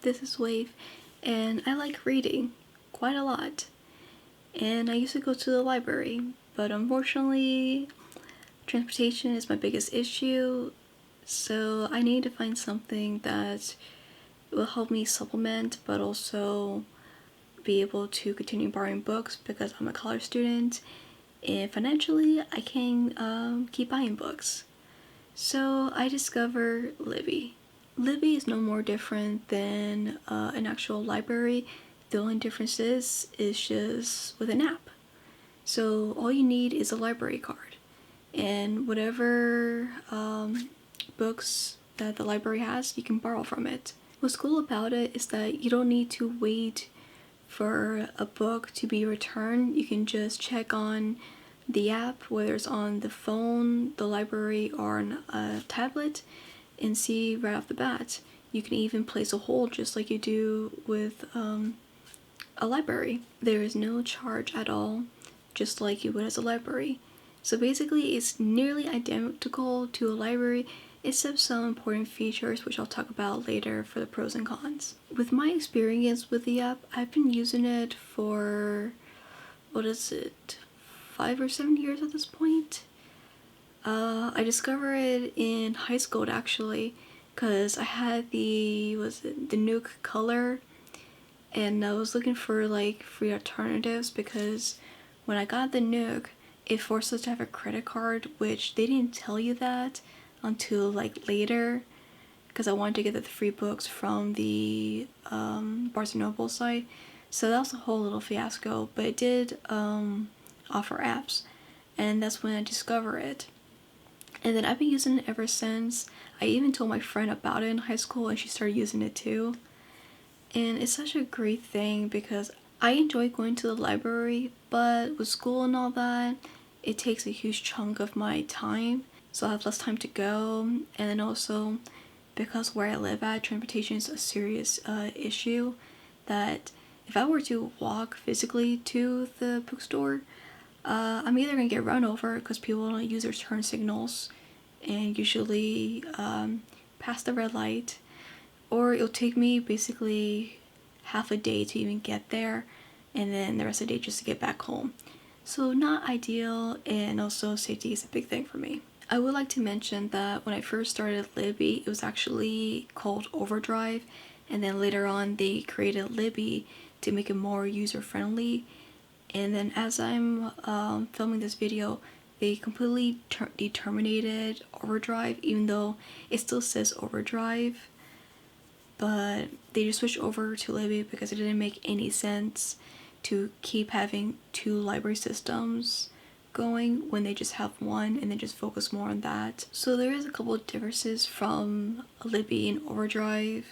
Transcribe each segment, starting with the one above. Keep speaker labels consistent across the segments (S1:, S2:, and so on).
S1: this is Wave, and I like reading quite a lot. And I used to go to the library, but unfortunately, transportation is my biggest issue, so I need to find something that will help me supplement, but also be able to continue borrowing books because I'm a college student, and financially, I can keep buying books. So I discovered Libby. Libby is no more different than an actual library. The only difference is just with an app. So all you need is a library card, and whatever books that the library has, you can borrow from it. What's cool about it is that you don't need to wait for a book to be returned. You can just check on the app, whether it's on the phone, the library, or on a tablet, and see right off the bat. You can even place a hold just like you do with a library. There is no charge at all, just like you would as a library. So basically it's nearly identical to a library, except some important features which I'll talk about later for the pros and cons. With my experience with the app, I've been using it for, what is it, 5 or 7 years at this point. I discovered it in high school actually, because I had the Nuke color, and I was looking for like free alternatives because when I got the Nuke, it forced us to have a credit card, which they didn't tell you that until like later, because I wanted to get the free books from the Barnes & Noble site. So that was a whole little fiasco, but it did offer apps, and that's when I discovered it. And then I've been using it ever since. I even told my friend about it in high school, and she started using it too. And it's such a great thing because I enjoy going to the library, but with school and all that, it takes a huge chunk of my time, so I have less time to go. And then also, because where I live at, transportation is a serious issue, that if I were to walk physically to the bookstore, I'm either gonna get run over because people don't use their turn signals and usually pass the red light, or it'll take me basically half a day to even get there, and then the rest of the day just to get back home. So not ideal, and also safety is a big thing for me. I would like to mention that when I first started Libby, it was actually called Overdrive, and then later on they created Libby to make it more user-friendly. And then as I'm filming this video, they completely terminated Overdrive, even though it still says Overdrive. But they just switched over to Libby because it didn't make any sense to keep having two library systems going when they just have one and then just focus more on that. So there is a couple of differences from Libby and Overdrive.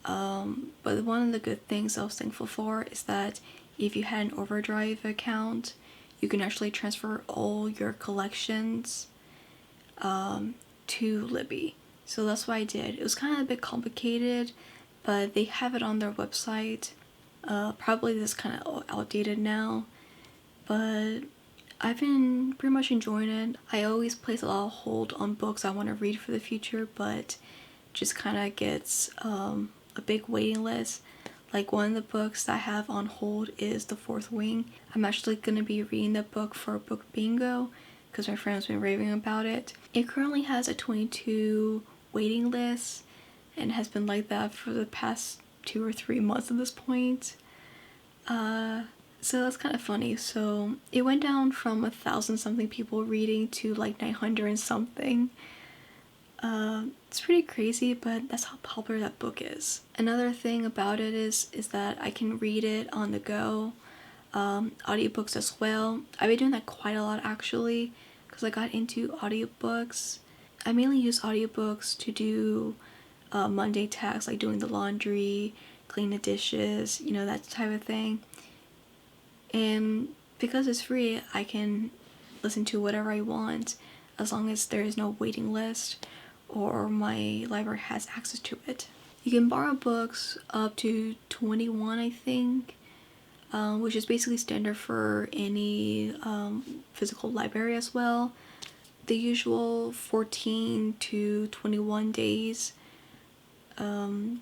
S1: But one of the good things I was thankful for is that if you had an Overdrive account, you can actually transfer all your collections to Libby. So that's what I did. It was kind of a bit complicated, but they have it on their website. Probably this kind of outdated now, but I've been pretty much enjoying it. I always place a lot of hold on books I want to read for the future, but just kind of gets a big waiting list. Like one of the books that I have on hold is The Fourth Wing. I'm actually going to be reading the book for book bingo because my friend's been raving about it. It currently has a 22 waiting list and has been like that for the past 2 or 3 months at this point. So that's kind of funny. So it went down from 1,000 something people reading to like 900 and something. It's pretty crazy, but that's how popular that book is. Another thing about it is that I can read it on the go. Audiobooks as well. I've been doing that quite a lot actually because I got into audiobooks. I mainly use audiobooks to do mundane tasks like doing the laundry, clean the dishes, you know, that type of thing. And because it's free, I can listen to whatever I want as long as there is no waiting list or my library has access to it. You can borrow books up to 21, I think, which is basically standard for any physical library as well. The usual 14 to 21 days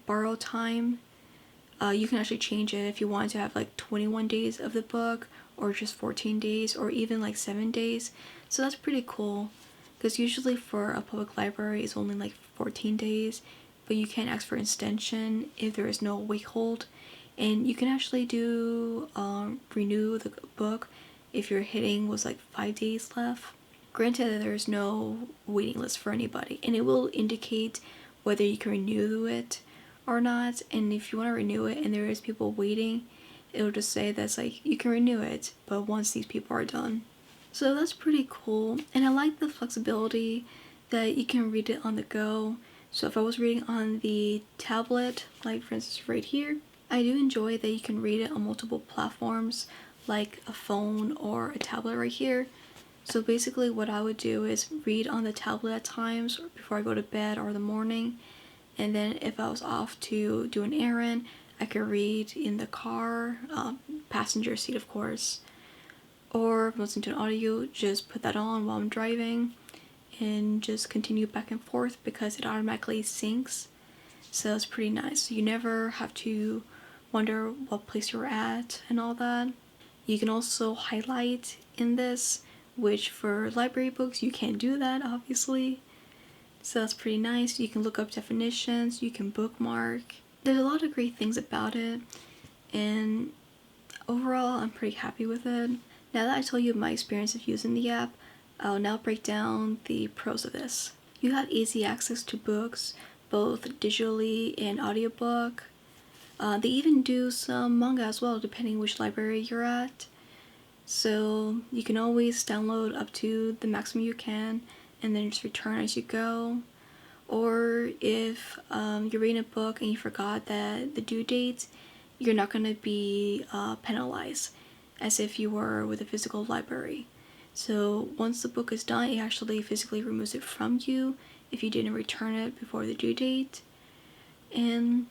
S1: borrow time. You can actually change it if you want to have like 21 days of the book, or just 14 days, or even like 7 days. So that's pretty cool, because usually for a public library it's only like 14 days, but you can ask for extension if there is no wait hold. And you can actually do renew the book if your hitting was like 5 days left. Granted, there's no waiting list for anybody, and it will indicate whether you can renew it or not. And if you want to renew it and there is people waiting, it'll just say that's like you can renew it, but once these people are done. So that's pretty cool, and I like the flexibility that you can read it on the go. So if I was reading on the tablet, like for instance right here, I do enjoy that you can read it on multiple platforms, like a phone or a tablet right here. So basically what I would do is read on the tablet at times before I go to bed or the morning, and then if I was off to do an errand, I could read in the car, passenger seat of course, or if I'm listening to an audio, just put that on while I'm driving and just continue back and forth because it automatically syncs. So it's pretty nice. You never have to wonder what place you're at and all that. You can also highlight in this, which for library books you can't do that obviously. So that's pretty nice. You can look up definitions, you can bookmark. There's a lot of great things about it, and overall I'm pretty happy with it. Now that I told you my experience of using the app, I'll now break down the pros of this. You have easy access to books, both digitally and audiobook. They even do some manga as well, depending which library you're at. So you can always download up to the maximum you can and then just return as you go. Or if you're reading a book and you forgot that the due date, you're not going to be penalized as if you were with a physical library. So once the book is done, it actually physically removes it from you if you didn't return it before the due date. And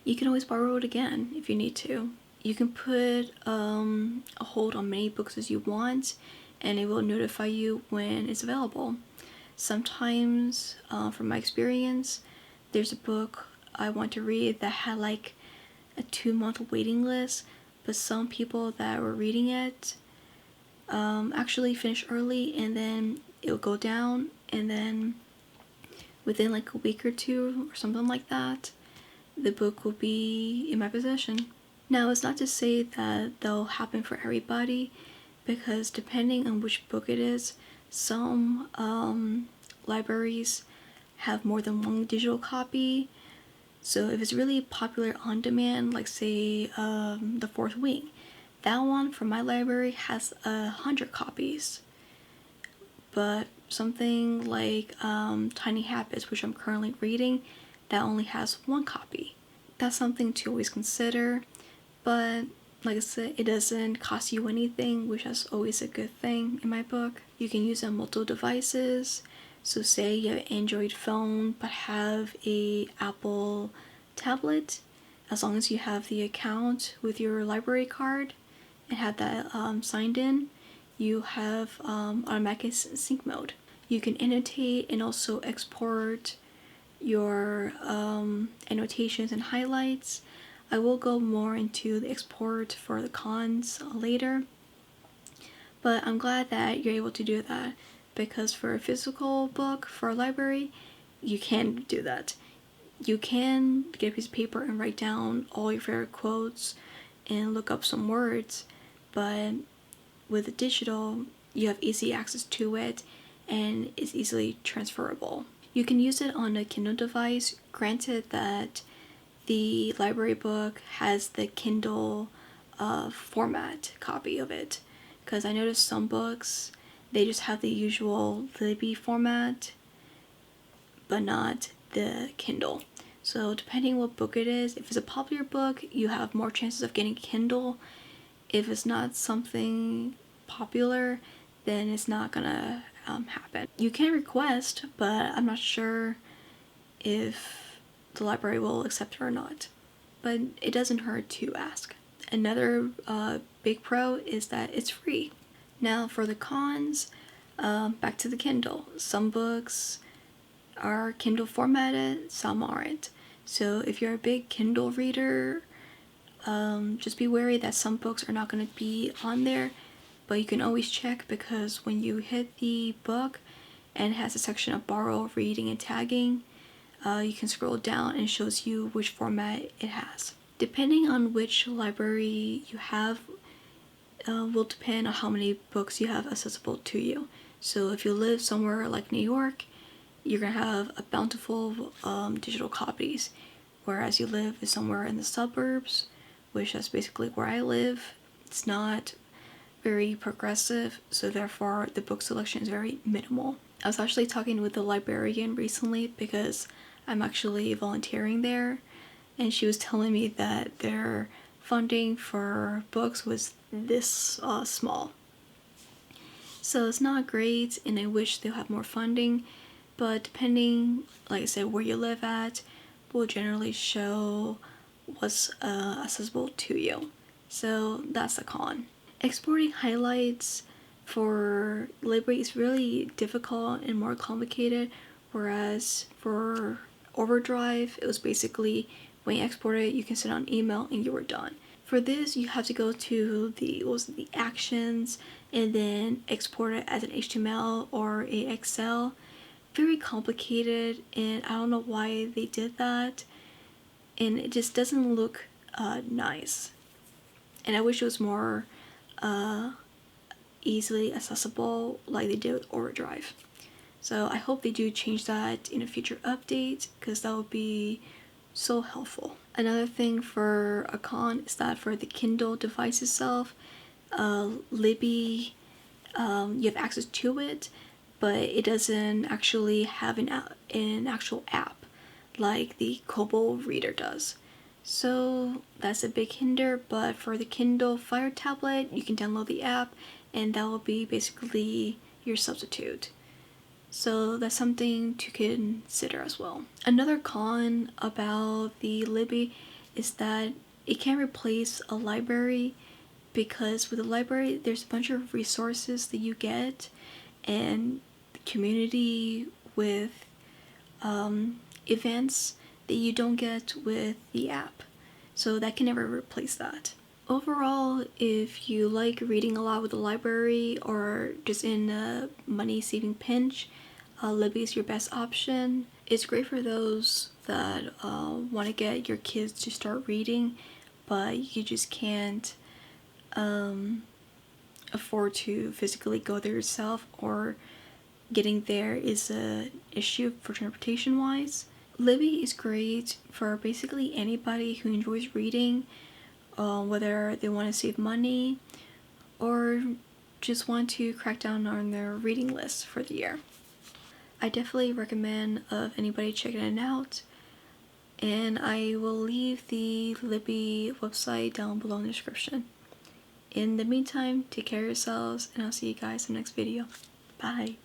S1: you can always borrow it again if you need to. You can put a hold on many books as you want, and it will notify you when it's available. Sometimes, from my experience, there's a book I want to read that had like a 2-month waiting list, but some people that were reading it actually finished early, and then it'll go down, and then within like a week or two or something like that, the book will be in my possession. Now, it's not to say that they'll happen for everybody, because depending on which book it is, some libraries have more than one digital copy. So if it's really popular on demand, like say The Fourth Wing, that one from my library has 100 copies. But something like Tiny Habits, which I'm currently reading, that only has 1 copy. That's something to always consider. But like I said, it doesn't cost you anything, which is always a good thing in my book. You can use it on multiple devices. So say you have an Android phone but have a Apple tablet, as long as you have the account with your library card and have that signed in, you have automatic sync mode. You can annotate and also export your annotations and highlights. I will go more into the export for the cons later, but I'm glad that you're able to do that, because for a physical book for a library, you can't do that. You can get a piece of paper and write down all your favorite quotes and look up some words, but with the digital, you have easy access to it and it's easily transferable. You can use it on a Kindle device, granted that the library book has the Kindle format copy of it, because I noticed some books, they just have the usual Libby format, but not the Kindle. So depending what book it is, if it's a popular book, you have more chances of getting Kindle. If it's not something popular, then it's not gonna happen. You can request, but I'm not sure if the library will accept it or not, but it doesn't hurt to ask. Another big pro is that it's free. Now for the cons, back to the Kindle. Some books are Kindle formatted, some aren't. So if you're a big Kindle reader, just be wary that some books are not going to be on there, but you can always check, because when you hit the book and it has a section of borrow, reading, and tagging, you can scroll down and it shows you which format it has. Depending on which library you have, will depend on how many books you have accessible to you. So if you live somewhere like New York, you're gonna have a bountiful digital copies, whereas you live somewhere in the suburbs, which is basically where I live, it's not very progressive, so therefore the book selection is very minimal. I was actually talking with the librarian recently because I'm actually volunteering there, and she was telling me that their funding for books was this small. So it's not great, and I wish they'll have more funding, but depending, like I said, where you live at will generally show what's accessible to you. So that's the con. Exporting highlights for Libby is really difficult and more complicated, whereas for Overdrive, it was basically when you export it, you can send out an email and you were done. For this, you have to go to the actions and then export it as an HTML or a Excel. Very complicated, and I don't know why they did that, and it just doesn't look nice. And I wish it was more easily accessible like they did with Overdrive. So I hope they do change that in a future update, because that would be so helpful. Another thing for a con is that for the Kindle device itself, Libby, you have access to it, but it doesn't actually have an actual app like the Kobo reader does. So that's a big hinder, but for the Kindle Fire tablet, you can download the app and that will be basically your substitute. So that's something to consider as well. Another con about the Libby is that it can't replace a library, because with a library there's a bunch of resources that you get and community with events that you don't get with the app. So that can never replace that. Overall, if you like reading a lot with the library or just in a money saving pinch, Libby is your best option. It's great for those that want to get your kids to start reading, but you just can't afford to physically go there yourself, or getting there is an issue for transportation wise. Libby is great for basically anybody who enjoys reading, whether they want to save money or just want to crack down on their reading list for the year. I definitely recommend of anybody checking it out, and I will leave the Libby website down below in the description. In the meantime, take care of yourselves, and I'll see you guys in the next video. Bye!